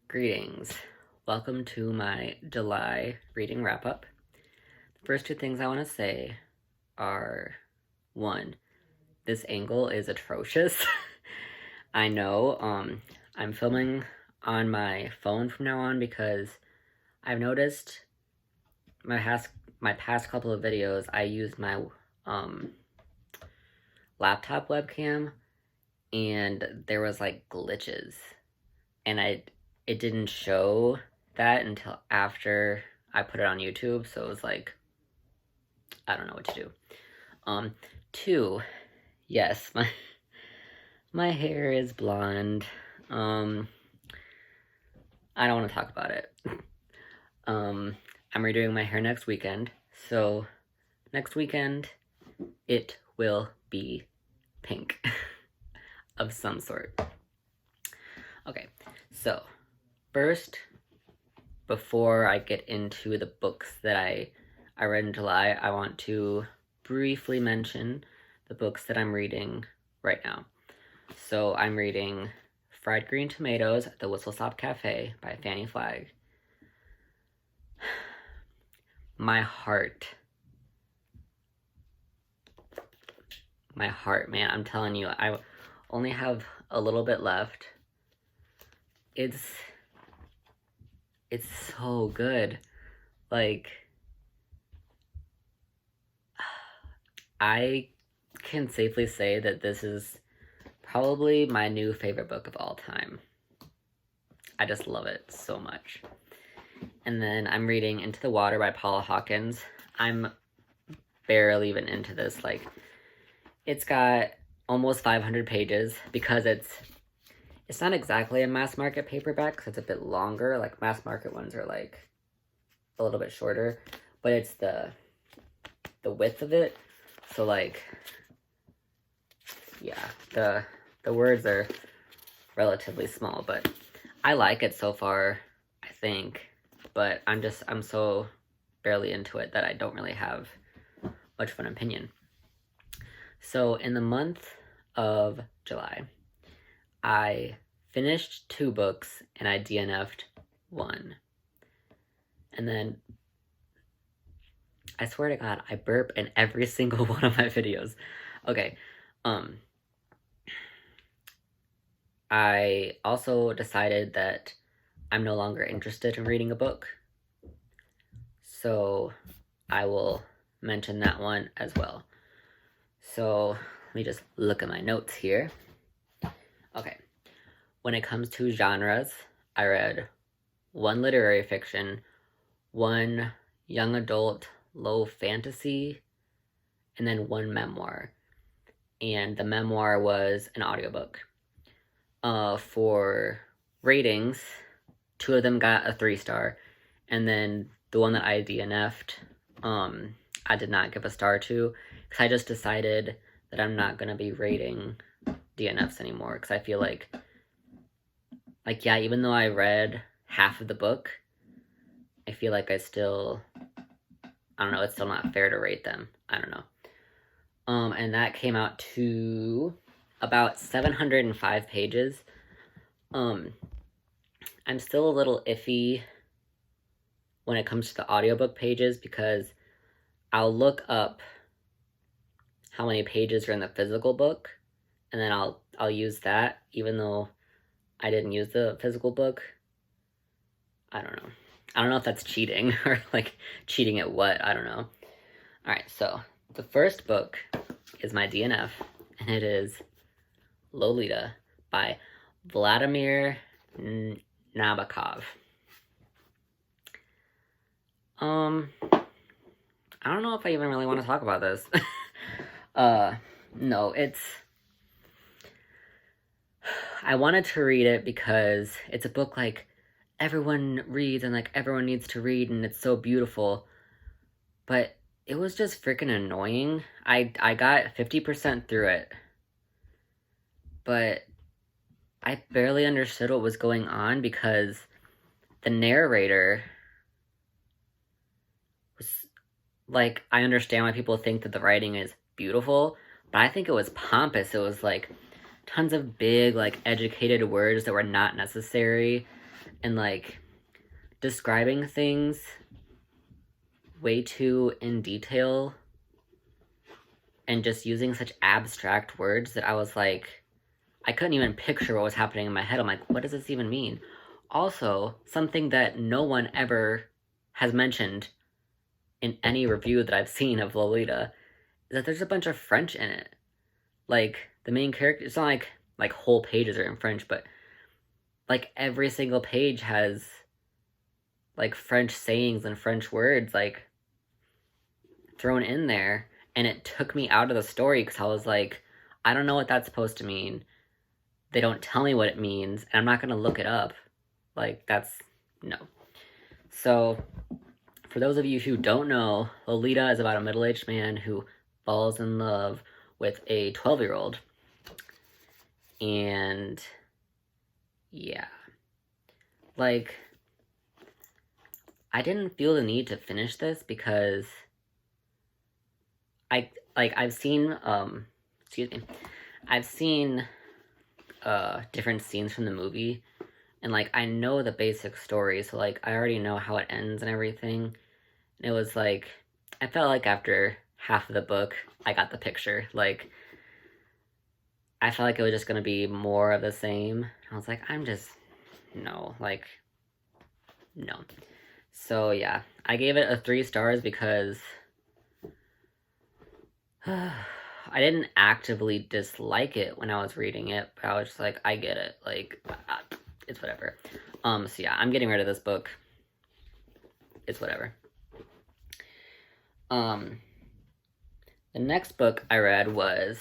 Greetings. Welcome to my July reading wrap-up. The first two things I want to say are, one, this angle is atrocious. I know, I'm filming on my phone from now on because I've noticed my past couple of videos I used my laptop webcam and there was like glitches and it didn't show that until after I put it on YouTube, so it was like, I don't know what to do. Two, yes, my hair is blonde. I don't want to talk about it. I'm redoing my hair next weekend, so next weekend it will be pink of some sort. Okay, so first, before I get into the books that I read in July, I want to briefly mention the books that I'm reading right now. So I'm reading Fried Green Tomatoes at the Whistle Stop Cafe by Fanny Flagg. My heart, man, I'm telling you, I only have a little bit left. It's so good. Like, I can safely say that this is probably my new favorite book of all time. I just love it so much. And then I'm reading Into the Water by Paula Hawkins. I'm barely even into this. Like, it's got almost 500 pages because it's not exactly a mass market paperback because it's a bit longer. Like, mass market ones are like a little bit shorter, but it's the width of it. So like, yeah, the words are relatively small, but I like it so far, I think. But I'm so barely into it that I don't really have much of an opinion. So in the month of July, I finished 2 books and I DNF'd 1. And then, I swear to God, I burp in every single one of my videos. Okay, I also decided that I'm no longer interested in reading a book, so I will mention that one as well. So let me just look at my notes here. Okay, when it comes to genres, I read 1 literary fiction, 1 young adult low fantasy, and then 1 memoir. And the memoir was an audiobook. For ratings, 2 of them got a 3-star, and then the one that I DNF'd, I did not give a star to, because I just decided that I'm not going to be rating DNFs anymore, because I feel like, yeah, even though I read half of the book, I feel like I don't know, it's still not fair to rate them. I don't know. And that came out to about 705 pages. I'm still a little iffy when it comes to the audiobook pages because I'll look up how many pages are in the physical book and then I'll use that even though I didn't use the physical book. I don't know. I don't know if that's cheating or like cheating at what, I don't know. Alright, so the first book is my DNF and it is Lolita by Vladimir Nabokov. I don't know if I even really want to talk about this. No, I wanted to read it because it's a book like everyone reads and like everyone needs to read and it's so beautiful. But it was just freaking annoying. I got 50% through it. But I barely understood what was going on because the narrator was like, I understand why people think that the writing is beautiful, but I think it was pompous. It was like tons of big, like, educated words that were not necessary. and like describing things way too in detail and just using such abstract words that I was like, I couldn't even picture what was happening in my head. I'm like, what does this even mean? Also, something that no one ever has mentioned in any review that I've seen of Lolita is that there's a bunch of French in it. Like, the main character, it's not like whole pages are in French, but like every single page has like French sayings and French words like thrown in there, and it took me out of the story because I was like, I don't know what that's supposed to mean. They don't tell me what it means, and I'm not gonna look it up. Like, that's no. So, for those of you who don't know, Lolita is about a middle-aged man who falls in love with a 12-year-old. And yeah. Like, I didn't feel the need to finish this because I've seen I've seen different scenes from the movie, and like I know the basic story, so like I already know how it ends and everything. And it was like I felt like after half of the book I got the picture. Like I felt like it was just gonna be more of the same. I was like, no. So yeah, I gave it a 3 stars because I didn't actively dislike it when I was reading it, but I was just like, I get it. Like, it's whatever. So yeah, I'm getting rid of this book. It's whatever. The next book I read was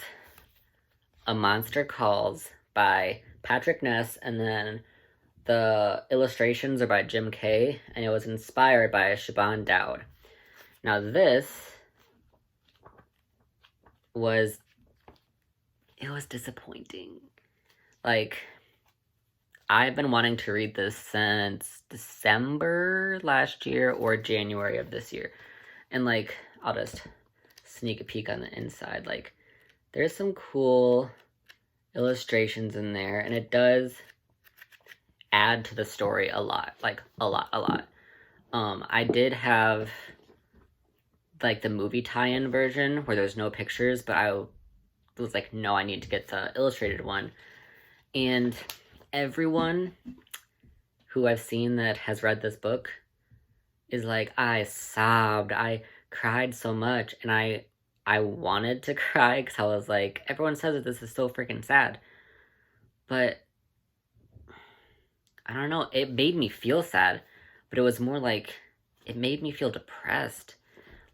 A Monster Calls by Patrick Ness, and then the illustrations are by Jim Kay, and it was inspired by Siobhan Dowd. Now this was disappointing. Like, I've been wanting to read this since December last year or January of this year. And like, I'll just sneak a peek on the inside. Like, there's some cool illustrations in there, and it does add to the story a lot. Like, a lot. I did have like the movie tie-in version where there's no pictures, but I was like, no, I need to get the illustrated one. And everyone who I've seen that has read this book is like, I sobbed, I cried so much, and I wanted to cry because I was like, everyone says that this is so freaking sad, but I don't know, it made me feel sad, but it was more like, it made me feel depressed.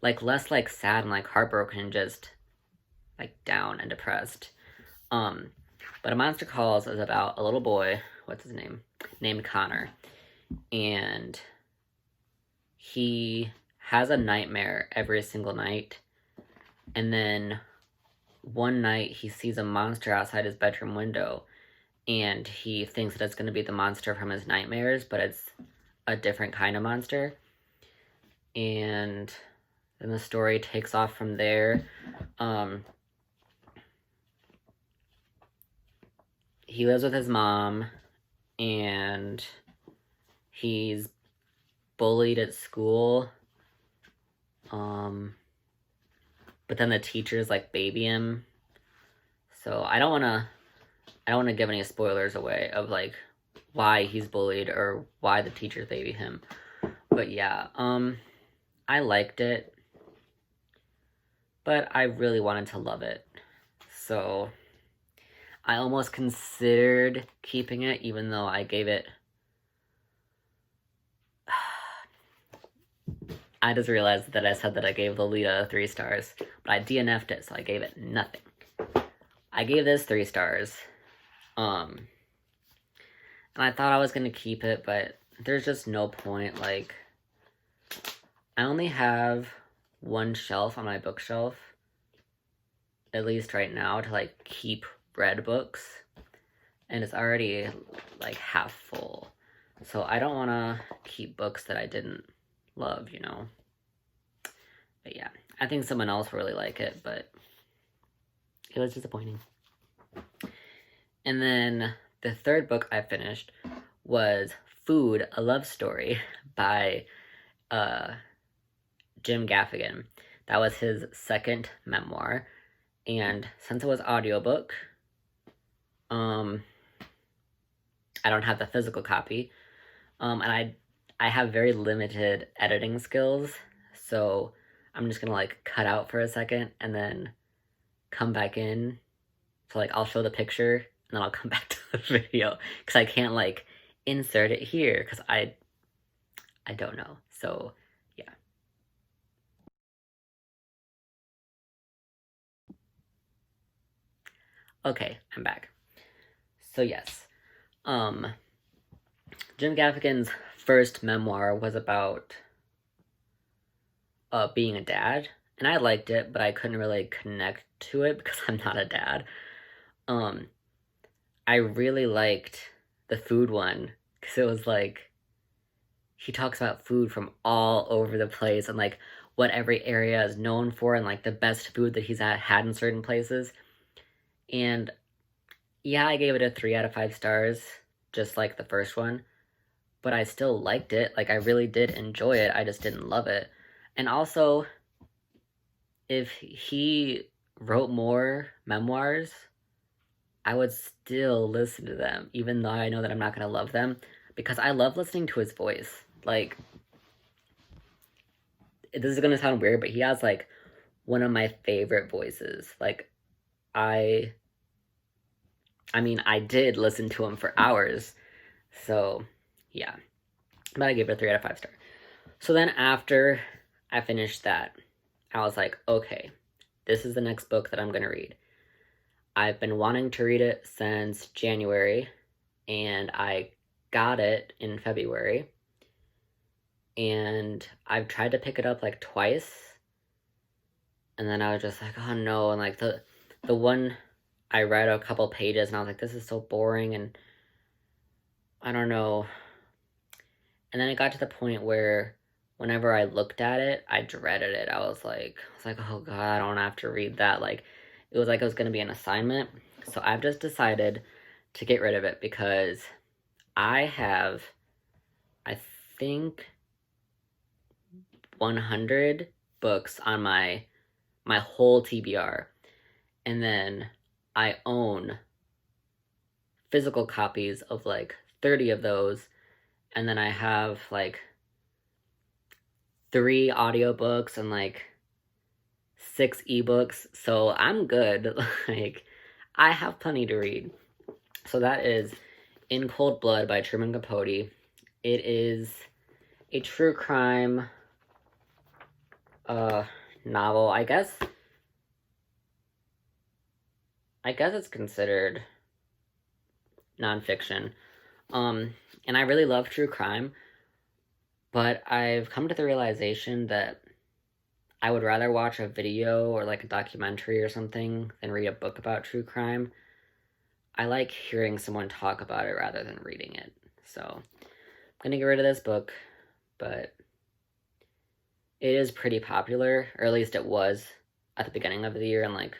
Like, less like sad and like heartbroken, just like down and depressed. But A Monster Calls is about a little boy, what's his name? Named Connor. And he has a nightmare every single night. And then one night he sees a monster outside his bedroom window. And he thinks that it's going to be the monster from his nightmares, but it's a different kind of monster. And then the story takes off from there. He lives with his mom, and he's bullied at school. But then the teachers like baby him. So I don't want to give any spoilers away of like why he's bullied or why the teachers baby him. But yeah, I liked it, but I really wanted to love it. So I almost considered keeping it, even though I gave it... I just realized that I said that I gave Lolita 3 stars, but I DNF'd it, so I gave it nothing. I gave this 3 stars. And I thought I was going to keep it, but there's just no point. Like, I only have one shelf on my bookshelf, at least right now, to like keep read books, and it's already like half full. So I don't want to keep books that I didn't love, you know. But yeah, I think someone else will really like it, but it was disappointing. And then the third book I finished was Food, A Love Story by Jim Gaffigan. That was his second memoir. And since it was audiobook, I don't have the physical copy. And I have very limited editing skills, so I'm just gonna like cut out for a second and then come back in. So like I'll show the picture and then I'll come back to the video because I can't like insert it here because I don't know. So yeah. Okay, I'm back. So yes, Jim Gaffigan's first memoir was about being a dad, and I liked it, but I couldn't really connect to it because I'm not a dad. I really liked the food one because it was like he talks about food from all over the place and like what every area is known for and like the best food that he's had in certain places. And yeah, I gave it a 3 out of 5 stars, just like the first one, but I still liked it. Like I really did enjoy it. I just didn't love it. And also, if he wrote more memoirs, I would still listen to them, even though I know that I'm not going to love them, because I love listening to his voice. Like, this is going to sound weird, but he has, like, one of my favorite voices. Like, I mean, I did listen to him for hours, so, yeah. But I gave it a 3 out of 5 stars. So then after I finished that, I was like, okay, this is the next book that I'm going to read. I've been wanting to read it since January, and I got it in February. And I've tried to pick it up like twice, and then I was just like, oh no, and like the one I read a couple pages, and I was like, this is so boring, and I don't know. And then it got to the point where whenever I looked at it, I dreaded it. I was like, oh god, I don't have to read that. Like, it was like it was going to be an assignment. So I've just decided to get rid of it because I have, I think, 100 books on my whole TBR. And then I own physical copies of like 30 of those. And then I have like 3 audiobooks and like 6 ebooks, so I'm good. Like, I have plenty to read. So that is In Cold Blood by Truman Capote. It is a true crime novel. I guess it's considered nonfiction. And I really love true crime, but I've come to the realization that I would rather watch a video or like a documentary or something than read a book about true crime. I like hearing someone talk about it rather than reading it. So I'm gonna get rid of this book, but it is pretty popular, or at least it was at the beginning of the year and like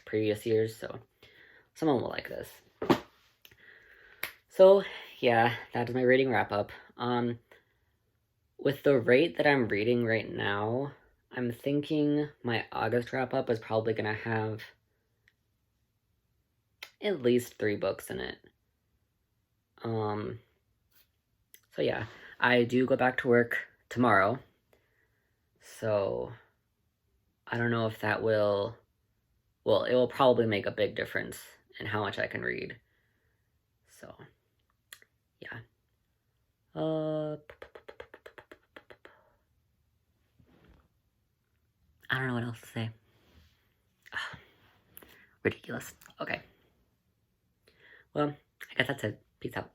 previous years, so someone will like this. So yeah, that is my reading wrap up. With the rate that I'm reading right now, I'm thinking my August wrap-up is probably going to have at least 3 books in it. So yeah, I do go back to work tomorrow. So I don't know if that will, well, it will probably make a big difference in how much I can read. So yeah. I don't know what else to say. Ridiculous. Okay. Well, I guess that's it. Peace out.